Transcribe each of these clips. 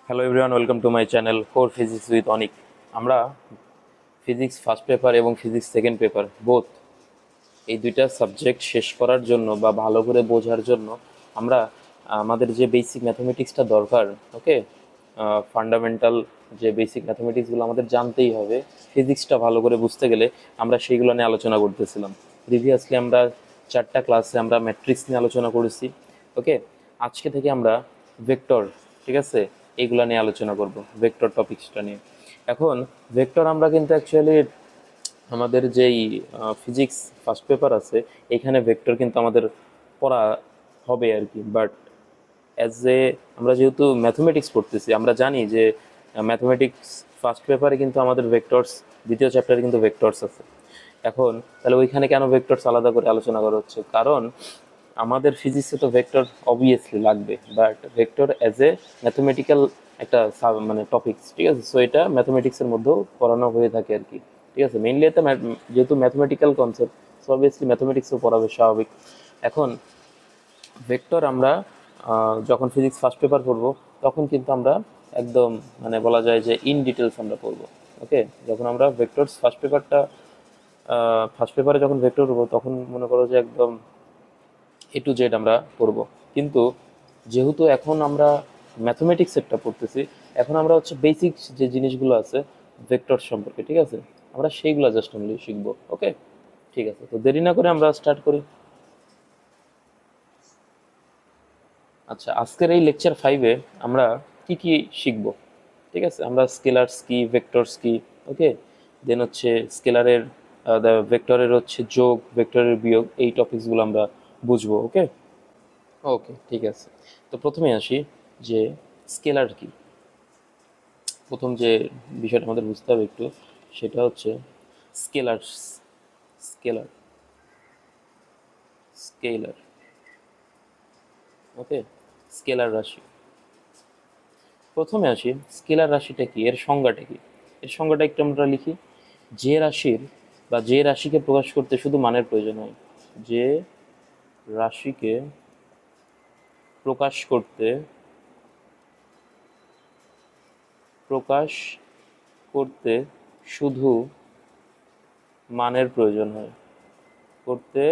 Hello everyone, welcome to my channel core physics with Anik. আমরা physics first paper এবং physics second paper both এই দুইটা subject শেষ করার জন্য বা ভালো করে বোঝার জন্য আমরা আমাদের যে বেসিক ম্যাথমেটিক্সটা দরকার, ওকে, ফান্ডামেন্টাল যে বেসিক ম্যাথমেটিক্সগুলো আমাদের জানতেই হবে ফিজিক্সটা ভালো করে বুঝতে গেলে, আমরা সেইগুলো নিয়ে আলোচনা করতেছিলাম। প্রিভিয়াসলি আমরা 4টা ক্লাসে আমরা ম্যাট্রিক্স নিয়ে আলোচনা করেছি, ওকে। আজকে থেকে আমরা ভেক্টর, ঠিক আছে, এইগুলা নিয়ে আলোচনা করব, ভেক্টর টপিক্সটা নিয়ে। এখন ভেক্টর আমরা কিন্তু অ্যাকচুয়ালি আমাদের যেই ফিজিক্স ফার্স্ট পেপার আছে এখানে ভেক্টর কিন্তু আমাদের পড়া হবে আর কি, বাট অ্যাজ এ আমরা যেহেতু ম্যাথমেটিক্স পড়তেছি আমরা জানি যে ম্যাথমেটিক্স ফার্স্ট পেপারে কিন্তু আমাদের ভেক্টরস, দ্বিতীয় চ্যাপ্টারে কিন্তু ভেক্টরস আছে। এখন তাহলে ওইখানে কেন ভেক্টরস আলাদা করে আলোচনা করা হচ্ছে? কারণ আমাদের ফিজিক্সে তো ভেক্টর অবভিয়াসলি লাগবে, but vector as a mathematical একটা মানে টপিকস, ঠিক আছে। সো এটা ম্যাথমেটিক্সের মধ্যেও পড়ানো হয়ে থাকে আর কি, ঠিক আছে। মেইনলি এটা যেহেতু ম্যাথমেটিক্যাল কনসেপ্ট, সো অবভিয়াসলি ম্যাথমেটিক্সও পড়াবে, স্বাভাবিক। এখন ভেক্টর আমরা যখন ফিজিক্স ফার্স্ট পেপার পড়বো তখন কিন্তু আমরা একদম মানে বলা যায় যে ইন ডিটেলস আমরা পড়বো, ওকে। যখন আমরা ভেক্টরস ফার্স্ট পেপারে যখন ভেক্টর পড়বো তখন মনে করো যে একদম এ টু জেড আমরা পড়বো। কিন্তু যেহেতু এখন আমরা ম্যাথমেটিক্স একটা পড়তেছি, এখন আমরা হচ্ছে বেসিক যে জিনিসগুলো আছে ভেক্টর সম্পর্কে, ঠিক আছে, আমরা সেইগুলো জাস্ট অনলি শিখবো, ওকে। ঠিক আছে, তো দেরি না করে আমরা স্টার্ট করি। আচ্ছা, আজকের এই লেকচার 5-এ আমরা কি কি শিখব? ঠিক আছে, আমরা স্কেলারস কি, ভেক্টরস কি, ওকে, দেন হচ্ছে স্কেলারের ভেক্টরের হচ্ছে যোগ, ভেক্টরের বিয়োগ, এই টপিকসগুলো আমরা বুঝবো, ওকে। ওকে, ঠিক আছে। তো প্রথমে আসি যে স্কেলার কি। প্রথম যে বিষয়টা আমাদের বুঝতে হবে একটু, সেটা হচ্ছে স্কেলার। স্কেলার, স্কেলার, ওকে, স্কেলার রাশি। প্রথমে আসি স্কেলার রাশিটা কি, এর সংজ্ঞাটা কি। এর সংজ্ঞাটা একটু আমরা লিখি। যে রাশির বা যে রাশিকে প্রকাশ করতে শুধু মানের প্রয়োজন হয়, যে রাশিকে প্রকাশ করতে প্রকাশ করতে শুধু মানের প্রয়োজন হয়, করতে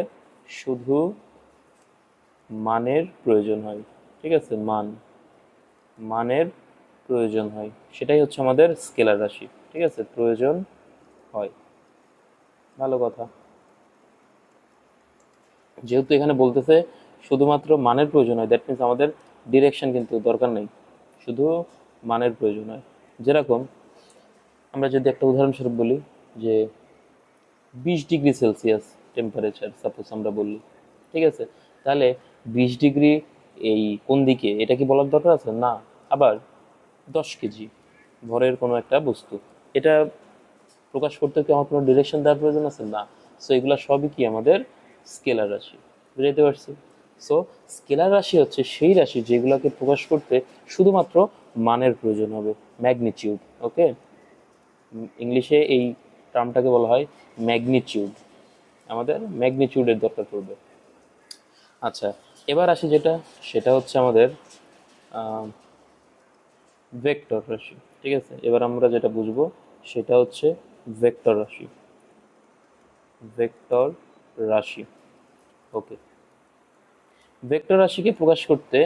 শুধু মানের প্রয়োজন হয়, ঠিক আছে, মানের প্রয়োজন হয়, সেটাই হচ্ছে আমাদের স্কেলার রাশি, ঠিক আছে, প্রয়োজন হয়। ভালো কথা। যেহেতু এখানে বলতেছে শুধুমাত্র মানের প্রয়োজন হয়, দ্যাট মিনস আমাদের ডিরেকশন কিন্তু দরকার নেই, শুধু মানের প্রয়োজন হয়। যেরকম আমরা যদি একটা উদাহরণস্বরূপ বলি যে 20 ডিগ্রি সেলসিয়াস টেম্পারেচার সাপোজ আমরা বললি, ঠিক আছে, তাহলে 20 ডিগ্রি এই কোন দিকে এটা কি বলার দরকার আছে? না। আবার 10 কেজি ভরের কোনো একটা বস্তু, এটা প্রকাশ করতে কি আমার কোনো ডিরেকশন দেওয়ার প্রয়োজন আছে? না। সো এগুলো সবই কি আমাদের স্কেলার রাশি, বুঝাইতে পারছি? সো স্কেলার রাশি হচ্ছে সেই রাশি যেগুলোকে প্রকাশ করতে শুধুমাত্র মানের প্রয়োজন হবে, ম্যাগনিটিউড, ওকে। ইংলিশে এই টার্মটাকে বলা হয় ম্যাগনিটিউড, আমাদের ম্যাগনিটিউডের দরকার পড়বে। আচ্ছা, এবার আসি যেটা, সেটা হচ্ছে আমাদের ভেক্টর রাশি, ঠিক আছে। এবার আমরা যেটা বুঝবো সেটা হচ্ছে ভেক্টর রাশি, ভেক্টর রাশি, ওকে। ভেক্টর রাশিকে প্রকাশ করতে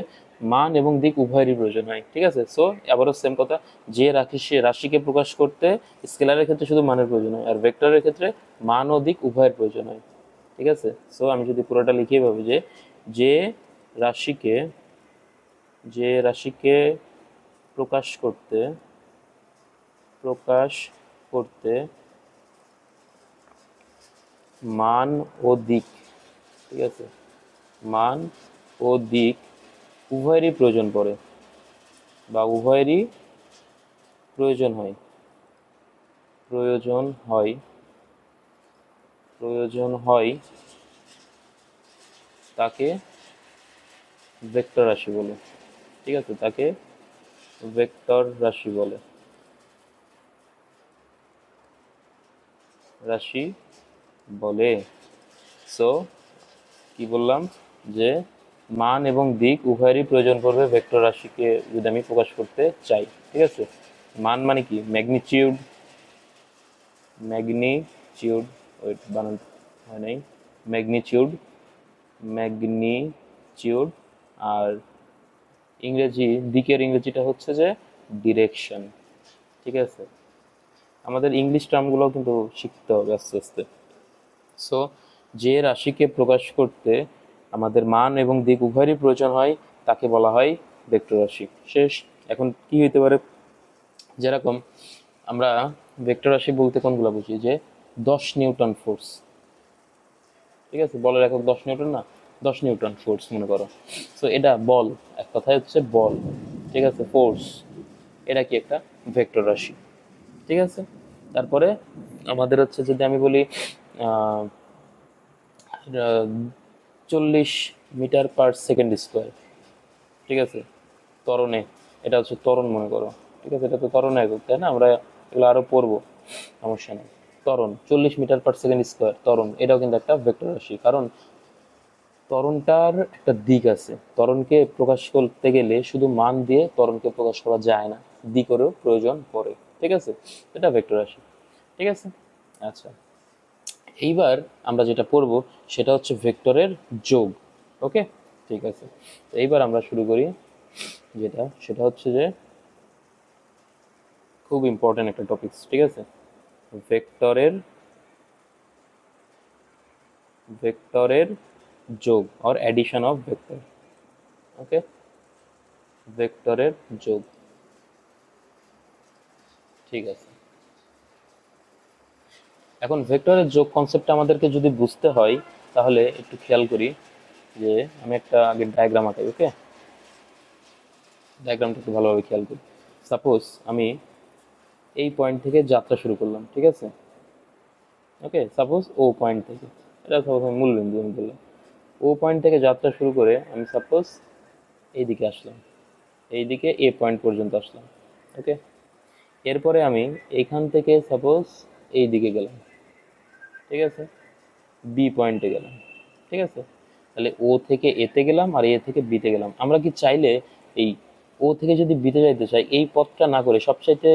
মান এবং দিক উভয়েরই প্রয়োজন হয়, ঠিক আছে। সো আবারও সেম কথা, যে রাশিকে প্রকাশ করতে স্কেলারের ক্ষেত্রে শুধু মানের প্রয়োজন হয়, আর ভেক্টরের ক্ষেত্রে মান ও দিক উভয়ের প্রয়োজন হয়, ঠিক আছে। সো আমি যদি পুরোটা লিখিয়ে ভাবি যে যে রাশিকে যে রাশিকে প্রকাশ করতে প্রকাশ করতে মান ও দিক, ঠিক আছে, মান ও দিক উভয়েরই প্রয়োজন পড়ে বা উভয়েরই প্রয়োজন হয়, প্রয়োজন হয়, প্রয়োজন হয়, তাকে ভেক্টর রাশি বলে, ঠিক আছে, তাকে ভেক্টর রাশি বলে, রাশি বলে। সো কি বললাম যে মান এবং দিক উভয়েরই প্রয়োজন পড়বে ভেক্টর রাশিকে যদি আমি প্রকাশ করতে চাই। ঠিক আছে, মান মানে কি, ম্যাগনিটিউড, ম্যাগনিটিউড, ওয়েট বানান হয় নাই, ম্যাগনিটিউড, ম্যাগনিটিউড, আর ইংরেজি দিকের ইংরেজিটা হচ্ছে যে ডিরেকশন। ঠিক আছে, আমাদের ইংলিশ টার্মগুলো কিন্তু শিখতে হবে আস্তে আস্তে। সো যে রাশিকে প্রকাশ করতে আমাদের মান এবং দিক উভয়েরই প্রয়োজন হয় তাকে বলা হয় ভেক্টর রাশি। শেষ। এখন কি হইতে পারে, যেরকম আমরা ভেক্টর রাশি বলতে কোনগুলো বুঝি, যে 10 নিউটন ফোর্স। ঠিক আছে, বলের একক 10 নিউটন না, 10 নিউটন ফোর্স মনে করো। সো এটা বল, এক কথায় হচ্ছে বল। ঠিক আছে, ফোর্স, এটা কি একটা ভেক্টর রাশি। ঠিক আছে, তারপরে আমাদের হচ্ছে যদি আমি বলি 40 মিটার/সেকেন্ড স্কোয়ার। ঠিক আছে, ত্বরণে, এটা হচ্ছে ত্বরণ মনে করো। ঠিক আছে, এটা তো ত্বরণ একক, তাই না? আমরা এগুলো আরো পড়বো, সমস্যা নেই। ত্বরণ 40 মিটার/সেকেন্ড স্কোয়ার, ত্বরণ এটাও কিন্তু একটা ভেক্টর রাশি, কারণ ত্বরণটার একটা দিক আছে। ত্বরণকে প্রকাশ করতে গেলে শুধু মান দিয়ে ত্বরণকে প্রকাশ করা যায় না, দিকেরও প্রয়োজন পড়ে। ঠিক আছে, এটা ভেক্টর রাশি। ঠিক আছে, আচ্ছা, এইবার আমরা যেটা পড়ব সেটা হচ্ছে ভেক্টরের যোগ। ওকে, ঠিক আছে, তো এইবার আমরা শুরু করি, যেটা সেটা হচ্ছে যে খুব ইম্পর্টেন্ট একটা টপিকস। ঠিক আছে, ভেক্টরের ভেক্টরের যোগ অর অ্যাডিশন অফ ভেক্টর। ওকে, ভেক্টরের যোগ। ঠিক আছে, এখন ভেক্টরের যোগ কনসেপ্টটা আমাদেরকে যদি বুঝতে হয় তাহলে একটু খেয়াল করি, যে আমি একটা আগে ডায়াগ্রাম আঁকাই। ওকে, ডায়াগ্রামটা একটু ভালোভাবে খেয়াল করি। সাপোজ আমি এই পয়েন্ট থেকে যাত্রা শুরু করলাম। ঠিক আছে, ওকে, সাপোজ ও পয়েন্ট থেকে, এটা সাপোজ আমি মূলবিন্দু আমি বললাম। ও পয়েন্ট থেকে যাত্রা শুরু করে আমি সাপোজ এইদিকে আসলাম, এইদিকে এ পয়েন্ট পর্যন্ত আসলাম। ওকে, এরপরে আমি এইখান থেকে সাপোজ এই দিকে গেলাম। ঠিক আছে, বি পয়েন্টে গেলাম। ঠিক আছে, তাহলে ও থেকে এতে গেলাম আর এ থেকে বিতে গেলাম। আমরা কি চাইলে এই ও থেকে যদি বিতে যাইতে চাই, এই পথটা না করে সবচাইতে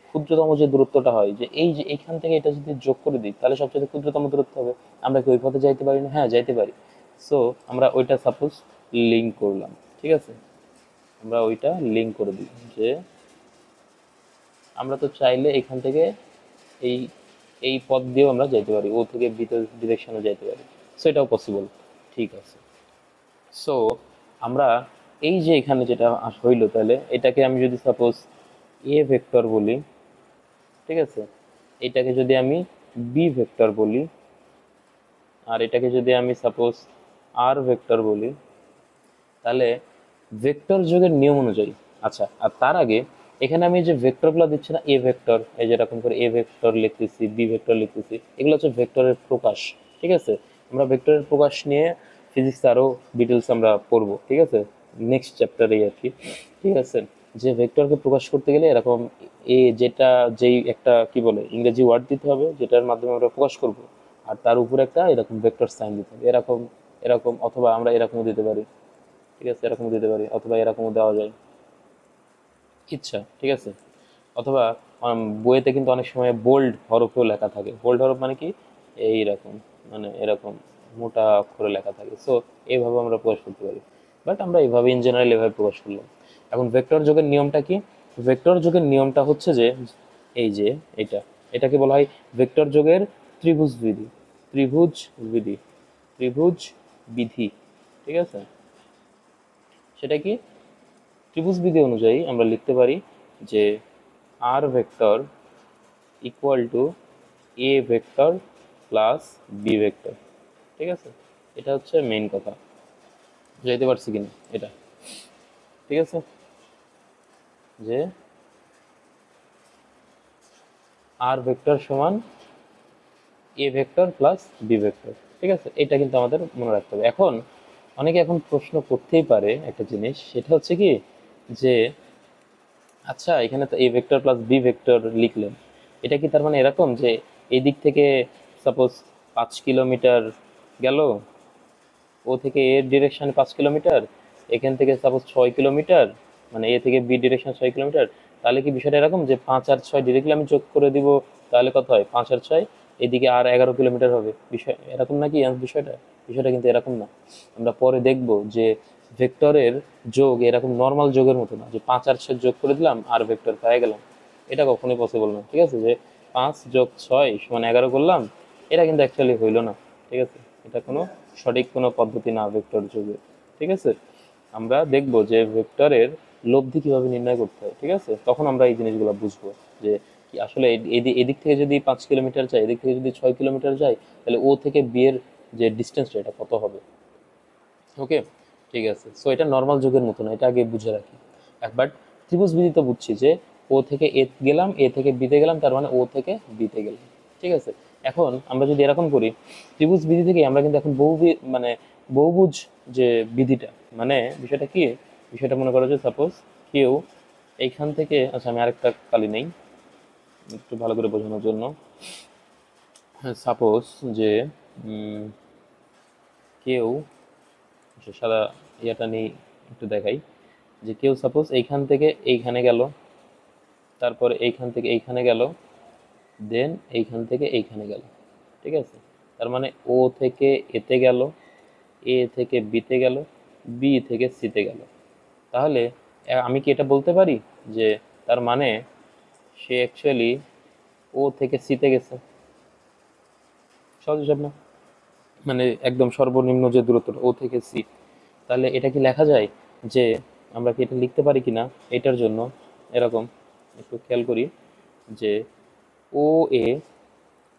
ক্ষুদ্রতম যে দূরত্বটা হয়, যে এই যে এইখান থেকে এটা যদি যোগ করে দিই তাহলে সবচাইতে ক্ষুদ্রতম দূরত্ব হবে, আমরা কি ওই পথে যাইতে পারি না? হ্যাঁ, যাইতে পারি। সো আমরা ওইটা সাপোজ লিঙ্ক করলাম। ঠিক আছে, আমরা ওইটা লিঙ্ক করে দিই, যে আমরা তো চাইলে এখান থেকে এই এই পথ দিয়েও আমরা যাইতে পারি, ও থেকে বি ডিরেকশনে যাইতে পারি। সো এটাও পসিবল। ঠিক আছে, সো আমরা এই যে এখানে যেটা হইলো, তাহলে এটাকে আমি যদি সাপোজ এ ভেক্টর বলি, ঠিক আছে, এটাকে যদি আমি বি ভেক্টর বলি, আর এটাকে যদি আমি সাপোজ আর ভেক্টর বলি, তাহলে ভেক্টর যোগের নিয়ম অনুযায়ী, আচ্ছা, আর তার আগে এখানে আমি যে ভেক্টরগুলো দিচ্ছি না, এ ভেক্টর, এই যে এরকম করে এ ভেক্টর লিখতেছি, বি ভেক্টর লিখতেছি, এগুলো হচ্ছে ভেক্টরের প্রকাশ। ঠিক আছে, আমরা ভেক্টরের প্রকাশ নিয়ে ফিজিক্স আরো ডিটেলস আমরা পড়বো। ঠিক আছে, নেক্সট চ্যাপ্টারে আর কি। ঠিক আছে, যে ভেক্টরকে প্রকাশ করতে গেলে এরকম যেটা যেই একটা কি বলে ইংরেজি ওয়ার্ড দিতে হবে যেটার মাধ্যমে আমরা প্রকাশ করব, আর তার উপরে একটা এরকম ভেক্টর সাইন দিতে হবে, এরকম এরকম, অথবা আমরা এরকমও দিতে পারি। ঠিক আছে, এরকম দিতে পারি, অথবা এরকমও দেওয়া যায়, ইচ্ছা। ঠিক আছে, অথবা বইয়েতে কিন্তু অনেক সময় বোল্ড হরফেও লেখা থাকে। বোল্ড হরফ মানে কি, এইরকম, মানে এরকম মোটা অক্ষরে লেখা থাকে। সো এইভাবে আমরা প্রকাশ করতে পারি, বাট আমরা এইভাবে ইন জেনারেল এভাবে প্রকাশ করলাম। এখন ভেক্টর যোগের নিয়মটা কি? ভেক্টর যোগের নিয়মটা হচ্ছে যে এই যে এটা, এটাকে বলা হয় ভেক্টর যোগের ত্রিভুজ বিধি। ত্রিভুজ বিধি, ত্রিভুজ বিধি। ঠিক আছে, সেটা কি? ত্রিভুজ বিধি অনুযায়ী আমরা লিখতে পারি যে R vector equal to A vector plus B vector. ঠিক আছে, এটা হচ্ছে মেইন কথা, বুঝাইতে পারছি কিনা এটা? ঠিক আছে, যে আর ভেক্টর সমান A vector plus B vector. ঠিক আছে, এটা কিন্তু আমাদের মনে রাখতে হবে। এখন অনেকে এখন প্রশ্ন করতেই পারে একটা জিনিস, সেটা হচ্ছে কি, যে আচ্ছা, এখানে তো A vector plus B vector লিখলেন, এটা কি তার মানে এরকম যে এই দিক থেকে সাপোজ 5 কিলোমিটার গেল, ও থেকে এর ডিরেকশন 5 কিলোমিটার, এখান থেকে সাপোজ 6 কিলোমিটার, মানে এ থেকে বি ডিরেকশন 6 কিলোমিটার, তাহলে কি বিষয়টা এরকম যে 5 আর 6 ডিরেক্টলি আমি যোগ করে দিব, তাহলে কত হয় 5 আর 6, এদিকে আর 11 কিলোমিটার হবে, বিষয় এরকম নাকি বিষয়টা? বিষয়টা কিন্তু এরকম না। আমরা পরে দেখব যে ভেক্টরের যোগ এরকম নর্মাল যোগের মতো না, যে 5 আর 6 যোগ করে দিলাম আর ভেক্টর পেয়ে গেলাম। এটা কখনোই পসিবল না, ঠিক আছে? যে 5+6=11 করলাম, এটা কিন্তু অ্যাকচুয়ালি হইলো না, ঠিক আছে? এটা কোনো সঠিক কোনো পদ্ধতি না ভেক্টর যোগের, ঠিক আছে? আমরা দেখব যে ভেক্টরের লব্ধি কিভাবে নির্ণয় করতে হয়, ঠিক আছে? তখন আমরা এই জিনিসগুলো বুঝবো যে কি আসলে এদিক থেকে যদি 5 কিলোমিটার যায়, এদিক থেকে যদি 6 কিলোমিটার যায়, তাহলে ও থেকে বি এর যে ডিস্টেন্সটা এটা কত হবে। ওকে, ঠিক আছে। সো এটা নর্মাল যুগের মতো না, এটা আগে বুঝে রাখি। একবার ত্রিভুজ বিধি তো বুঝছি যে ও থেকে এ গেলাম, এ থেকে বিতে গেলাম, তার মানে ও থেকে বিতে গেলাম, ঠিক আছে? এখন আমরা যদি এরকম করি, ত্রিভুজ বিধি থেকে আমরা কিন্তু এখন মানে বহুভুজ যে বিধিটা, মানে বিষয়টা কি, বিষয়টা মনে করো যে সাপোজ কেউ এইখান থেকে, আচ্ছা আমি আরেকটা কালি নেই একটু ভালো করে বোঝানোর জন্য। সাপোজ যে কেউ, আচ্ছা, সাদা ইয়াটা নিয়ে একটু দেখাই, যে কেউ সাপোজ এইখান থেকে এইখানে গেল, তারপরে এইখান থেকে এইখানে গেল, দেন এইখান থেকে এইখানে গেল, ঠিক আছে? তার মানে ও থেকে এতে গেল, এ থেকে বিতে গেল, বি থেকে সিতে গেল। তাহলে আমি কি এটা বলতে পারি যে তার মানে সে অ্যাকচুয়ালি ও থেকে সিতে গেছে? সহজ হিসাব না? মানে একদম সর্বনিম্ন যে দূরত্বটা ও থেকে সি, তাহলে এটা কি লেখা যায় যে, আমরা কি এটা লিখতে পারি কিনা এটার জন্য এরকম একটু খেয়াল করি যে ও এ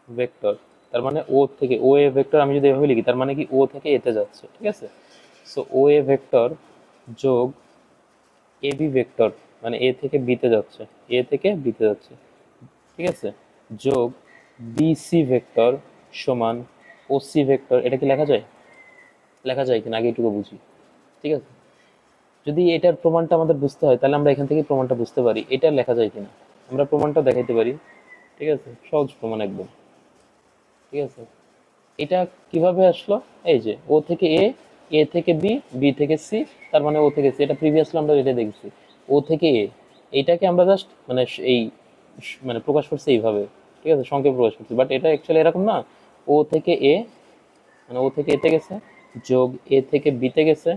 ভেক্টর, তার মানে ও থেকে ও এ ভেক্টর আমি যদি এভাবে লিখি, তার মানে কি ও থেকে এতে যাচ্ছে, ঠিক আছে? সো ও এ ভেক্টর যোগ এ বি ভেক্টর, মানে এ থেকে বিতে যাচ্ছে, এ থেকে বিতে যাচ্ছে, ঠিক আছে, যোগ বিসি ভেক্টর সমান ও সি ভেক্টর। এটা কি লেখা যায়? লেখা যায় কিনা আগে এটুকু বুঝি, ঠিক আছে? যদি এটার প্রমাণটা আমাদের বুঝতে হয়, তাহলে আমরা এখান থেকে প্রমাণটা বুঝতে পারি এটা লেখা যায় কিনা। আমরা প্রমাণটা দেখাইতে পারি, ঠিক আছে? সহজ প্রমাণ একদম, ঠিক আছে? এটা কিভাবে আসলো? এই যে ও থেকে এ, এ থেকে বি, বি থেকে সি, তার মানে ও থেকে সি, এটা প্রিভিয়াসলি আমরা এটা দেখেছি। ও থেকে এ, এইটাকে আমরা জাস্ট মানে এই মানে প্রকাশ করছি এইভাবে, ঠিক আছে, সংক্ষেপে প্রকাশ করছি, বাট এটা অ্যাকচুয়ালি এরকম না। ও থেকে এ, মানে ও থেকে এতে গেছে, যোগ এ থেকে বিতে গেছে,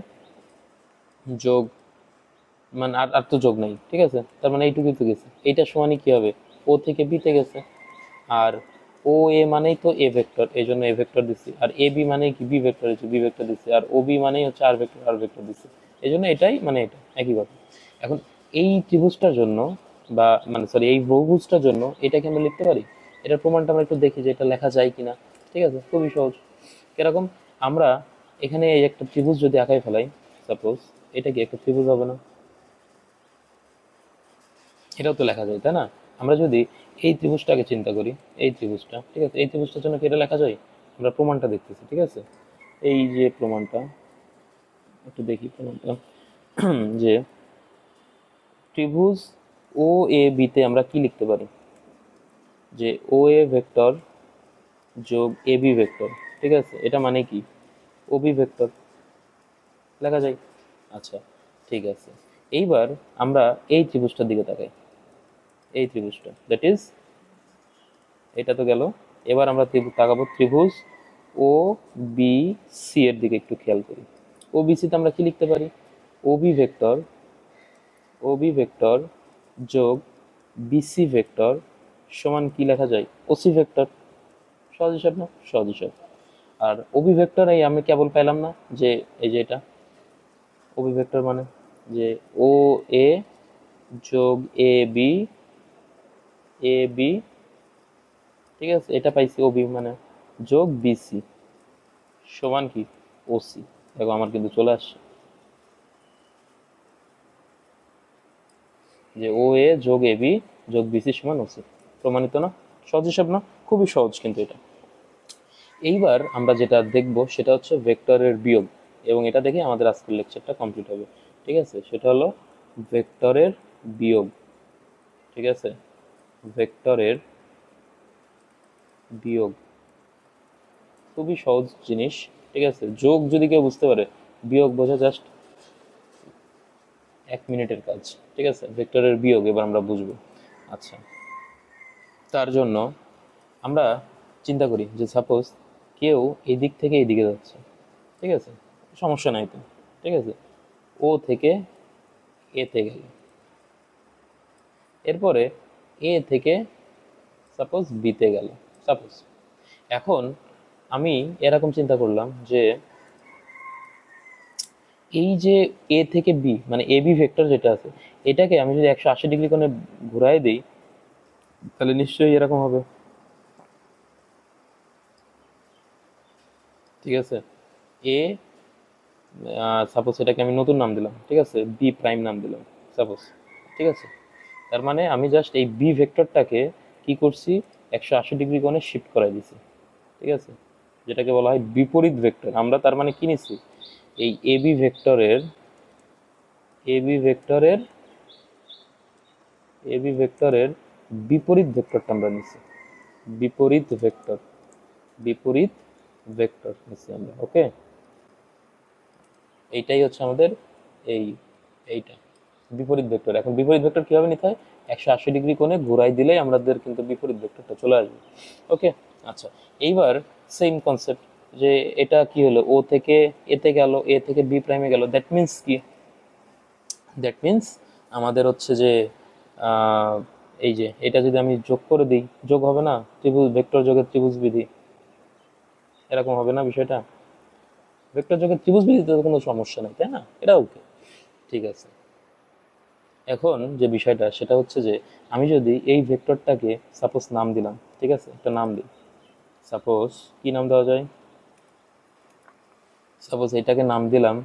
যোগ, মানে আর আর তো যোগ নাই, ঠিক আছে? তার মানে এইটুকুই তো গেছে, এইটা সমানই কি হবে, ও থেকে বিতে গেছে। আর ও এ মানেই তো এ ভেক্টর, এই জন্য এ ভেক্টর দিচ্ছি, আর এ বি মানেই কি বি ভেক্টর, হচ্ছে বি ভেক্টর দিচ্ছি, আর ও বি মানেই হচ্ছে আর ভেক্টর দিচ্ছি, এই জন্য এটাই মানে এটা একই কথা। এখন এই ত্রিভুজটার জন্য বা মানে সরি এই বহুভুজটার জন্য এটাকে আমরা লিখতে পারি, এটার প্রমাণটা আমরা একটু দেখি যে এটা লেখা যায় কিনা, ঠিক আছে? খুবই সহজ। কিরকম? আমরা এখানে এই একটা ত্রিভুজ যদি আঁকাই ফেলাই, সাপোজ এটা কি একটা ত্রিভুজ হবে না? এটাও তো লেখা যায়, তাই না? আমরা যদি এই ত্রিভুজটাকে চিন্তা করি, এই ত্রিভুজটা, ঠিক আছে, এই ত্রিভুজটার জন্য কি এটা লেখা যায়? আমরা প্রমাণটা দেখতেছি, ঠিক আছে? এই যে প্রমাণটা, একটু দেখি প্রমাণটা যে ত্রিভুজ ও এ বিতে আমরা কি লিখতে পারি, যে ও এ ভেক্টর যোগ এ বি ভেক্টর, ঠিক আছে? এটা মানে কি ও বি ভেক্টর, লেখা যায়। আচ্ছা, ঠিক আছে। এইবার আমরা এই ত্রিভুজটার দিকে তাকাই, এই ত্রিভুজটা, দ্যাট ইজ এটা তো গেল। এবার আমরা তাকাবো ত্রিভুজ ও বি সি এর দিকে, একটু খেয়াল করি। ও বি সিতে আমরা কি লিখতে পারি? ও বি ভেক্টর, ও বি ভেক্টর যোগ বিসি ভেক্টর সমান কি লেখা যায়? OC vector. সহজ হিসাব না? সহজ হিসাব। আর ওবি ভেক্টর এই আমি কেবল পেলাম না যে এই যে এটা ওবি ভেক্টর মানে যে ও এ যোগ এ বি, এ বি, ঠিক আছে, এটা পাইছি ওবি মানে, যোগ বিসি সমান কি ওসি। দেখো আমার কিন্তু চলে আসছে যে ও এ যোগ এ বি যোগ বিসি সমান ওসি। প্রমাণিত না? সহজ হিসাব না? খুবই সহজ কিন্তু এটা। এইবার আমরা যেটা দেখব সেটা হচ্ছে ভেক্টরের বিয়োগ, এবং এটা দেখে আমাদের আজকের লেকচারটা কমপ্লিট হবে, ঠিক আছে? সেটা হলো ভেক্টরের বিয়োগ, ঠিক আছে? ভেক্টরের বিয়োগ খুবই সহজ জিনিস, ঠিক আছে, যোগ যদি কেউ বুঝতে পারে, বিয়োগ বোঝা জাস্ট 1 মিনিটের কাজ। ঠিক আছে, ভেক্টরের বিয়োগ এবার আমরা বুঝবো। আচ্ছা, তার জন্য আমরা চিন্তা করি যে সাপোজ কেউ এই দিক থেকে এই দিকে যাচ্ছে, ঠিক আছে, সমস্যা নাই তো, ঠিক আছে, ও থেকে এতে গেল, এরপরে এ থেকে সাপোজ বিতে গেল, সাপোজ। এখন আমি এরকম চিন্তা করলাম যে এই যে এ থেকে বি মানে এ বি ভেক্টর যেটা আছে, এটাকে আমি যদি 180 ডিগ্রি কোণে ঘুরাই দিই, তাহলে নিশ্চয়ই এরকম হবে। ঠিক আছে, এ সাপোজ এটাকে আমি নতুন নাম দিলাম, ঠিক আছে, বি প্রাইম নাম দিলাম সাপোজ। ঠিক আছে, তার মানে আমি জাস্ট এই বি ভেক্টরটাকে কি করছি, 180 ডিগ্রি কোণে শিফট করাই দিছি। ঠিক আছে, যেটাকে বলা হয় বিপরীত ভেক্টর। আমরা তার মানে কি নিচ্ছি, এই এবি ভেক্টরের এবি ভেক্টরের এবি ভেক্টরের বিপরীত ভেক্টরটা আমরা নিচ্ছি, বিপরীত ভেক্টর, বিপরীত ভেক্টর নিচ্ছি আমরা। ওকে, এইটাই হচ্ছে আমাদের এই এইটা বিপরীত ভেক্টর। এখন বিপরীত ভেক্টর কিভাবে নিতে হয়, 180 ডিগ্রি কোণে ঘুরাই দিলেই আমাদের কিন্তু বিপরীত ভেক্টরটা চলে আসবে। ওকে, আচ্ছা, এইবার সেম কনসেপ্ট, যে এটা কি হলো, ও থেকে এতে গেল, এ থেকে বি প্রাইমে গেল, দ্যাট মিন্স কি, দ্যাট মিন্স আমাদের হচ্ছে যে এই যে এটা যদি আমি যোগ করে দিই, যোগ হবে না, ত্রিভুজ ভেক্টর যোগের ত্রিভুজ বিধি, এরকম হবে না বিষয়টা, ভেক্টর যোগের ত্রিভুজ বিধিতে তো কোনো সমস্যা নেই, তাই না, এটা ওকে। ঠিক আছে, এখন যে বিষয়টা সেটা হচ্ছে যে আমি যদি এই ভেক্টরটাকে সাপোজ নাম দিলাম, ঠিক আছে, একটা নাম দিই, সাপোজ কি নাম দেওয়া যায়, সাপোজ এটাকে নাম দিলাম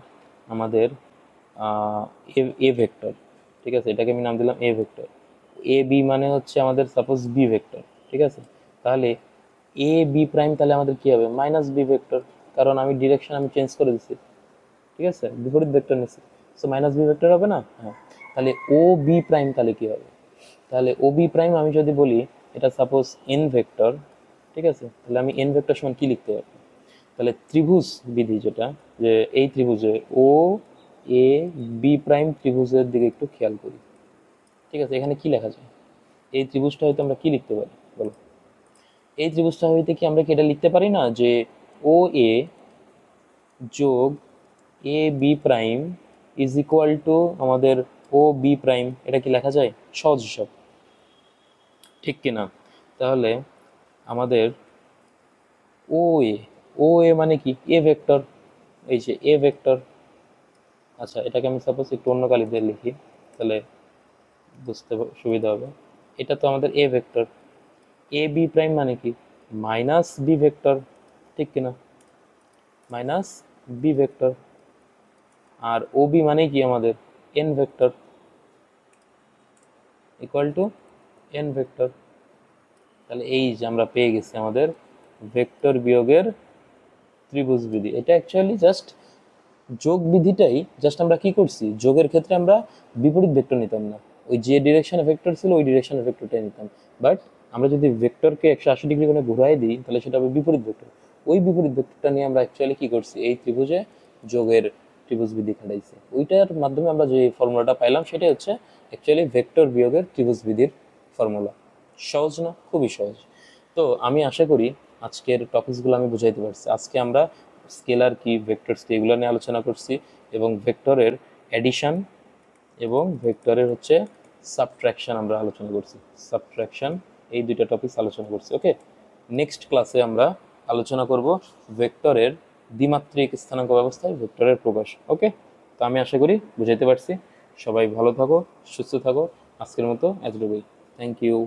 আমাদের এ ভেক্টর। ঠিক আছে, এটাকে আমি নাম দিলাম এ ভেক্টর। এ বি মানে হচ্ছে আমাদের সাপোজ বি ভেক্টর। ঠিক আছে, তাহলে এ বি প্রাইম তাহলে আমাদের কি হবে, মাইনাস বি ভেক্টর, কারণ আমি ডিরেকশন আমি চেঞ্জ করে দিচ্ছি। ঠিক আছে, বিপরীত ভেক্টর নিচ্ছি, সো মাইনাস বি ভেক্টর হবে না। হ্যাঁ, তাহলে ও বি প্রাইম তাহলে কি হবে, তাহলে ও বি প্রাইম আমি যদি বলি এটা সাপোজ এন ভেক্টর। ঠিক আছে, তাহলে আমি এন ভেক্টর সমান কি লিখতে পারবো, তাহলে ত্রিভুজ বিধি যেটা, যে এই ত্রিভুজে ও এ বি প্রাইম ত্রিভুজের দিকে একটু খেয়াল করি। ঠিক আছে, এখানে কি লেখা যায়, এই ত্রিভুজটা হয়তো আমরা কি লিখতে পারি বলো, এই ত্রিভুজটা হইতে কি আমরা কি এটা লিখতে পারি না যে ও এ যোগ A B prime is equal to আমাদের ও বি প্রাইম, এটা কি লেখা যায়, সহজ হিসাব, ঠিক কিনা। তাহলে আমাদের ও এ, ও এ মানে কি, এ ভেক্টর, এই যে এ ভেক্টর। আচ্ছা, এটাকে আমি সাপোজ একটু অন্য কালি দিয়ে লিখি, তাহলে বুঝতে সুবিধা হবে। এটা তো আমাদের A vector, A B prime মানে কি, মাইনাস বি ভেক্টর, ঠিক কিনা, মাইনাস বি ভেক্টর। আর ও বি মানে কি আমাদের N vector, equal to N vector. তাহলে এই যে আমরা পেয়ে গেছি আমাদের ভেক্টর বিয়োগের ত্রিভুজ বিধি। এটা অ্যাকচুয়ালি জাস্ট যোগ বিধিটাই, জাস্ট আমরা কি করছি, যোগের ক্ষেত্রে আমরা বিপরীত ভেক্টর নিতাম না, ওই যে ডিরেকশনে ভেক্টর ছিল ওই ডিরেকশনে ভেক্টরটাই নিতাম। বাট আমরা যদি ভেক্টরকে 180 ডিগ্রি করে ঘুরাই দিই, তাহলে সেটা হবে বিপরীত ভেক্টর। ওই বিপরীত ভেক্টরটা নিয়ে আমরা অ্যাকচুয়ালি কি করছি, এই ত্রিভুজে যোগের ত্রিভুজ বিধি খাটাইছি। ওইটার মাধ্যমে আমরা যে ফর্মুলাটা পাইলাম সেটাই হচ্ছে অ্যাকচুয়ালি ভেক্টর বিয়োগের ত্রিভুজ বিধির ফর্মুলা। সহজ না, খুবই সহজ। তো আমি আশা করি আজকের টপিকসগুলো আমি বুঝাইতে পারছি। আজকে আমরা স্কেলার কি, ভেক্টরস কি, এগুলো নিয়ে আলোচনা করছি, এবং ভেক্টরের অ্যাডিশন এবং ভেক্টরের হচ্ছে সাবট্রাকশন আমরা আলোচনা করছি, সাবট্রাকশন, এই দুইটা টপিকস আলোচনা করছি। ওকে, নেক্সট ক্লাসে আমরা আলোচনা করব ভেক্টরের দ্বিমাত্রিক স্থানাঙ্ক ব্যবস্থায় ভেক্টরের প্রকাশ। ওকে, তো আমি আশা করি বুঝাইতে পারছি। সবাই ভালো থাকো, সুস্থ থাকো, আজকের মতো এতটুকুই। Thank you.